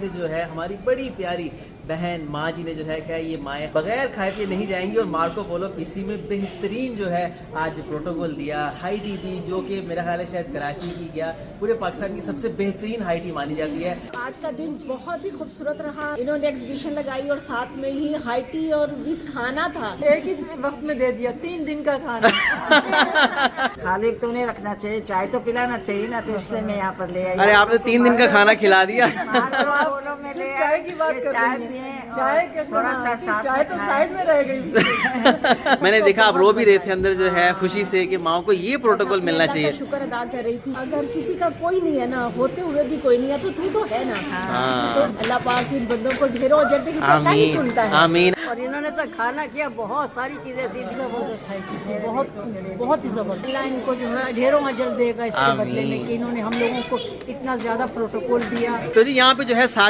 से जो है हमारी बड़ी प्यारी बहन माँ जी ने जो है क्या ये माएँ बगैर खाए पिए नहीं जाएंगी और मार्को पोलो पीसी में बेहतरीन जो है आज प्रोटोकॉल दिया, हाई टी दी, जो कि मेरा ख्याल है शायद कराची की क्या पूरे पाकिस्तान की सबसे बेहतरीन हाई टी मानी जाती है। आज का दिन बहुत ही खूबसूरत रहा। इन्होंने एग्जीबिशन लगाई और साथ में ही हाई टी और विद खाना था। एक ही वक्त में दे दिया 3 दिन का खाना। खाली तो नहीं रखना चाहिए, चाय तो पिलाना चाहिए ना, तो इसलिए मैं यहाँ पर ले आई। अरे आपने 3 दिन का खाना खिला दिया। सिर्फ चाय की बात कर रही हैं। चाय के थोड़ा सा चाय तो साइड में रह गई। मैंने देखा आप रो भी रहे थे अंदर जो है खुशी से कि माँ को ये प्रोटोकॉल मिलना अल्लाह का चाहिए। शुक्र अदा कर रही थी। अगर किसी का कोई नहीं है ना, होते हुए भी कोई नहीं है, तो तू तो है ना। तो अल्लाह पाक इन बंदों को ढेरों अजर दे के चुनता है। आमीन। और इन्होंने तो खाना किया, बहुत सारी चीजें थी, जबरदस्त है, बहुत ही जबरदस्त। अल्लाह इनको जो है ढेरों अजर देगा इसके बदले में कि इन्होंने हम लोगों को इतना ज्यादा प्रोटोकॉल दिया। तो जी यहाँ पे जो है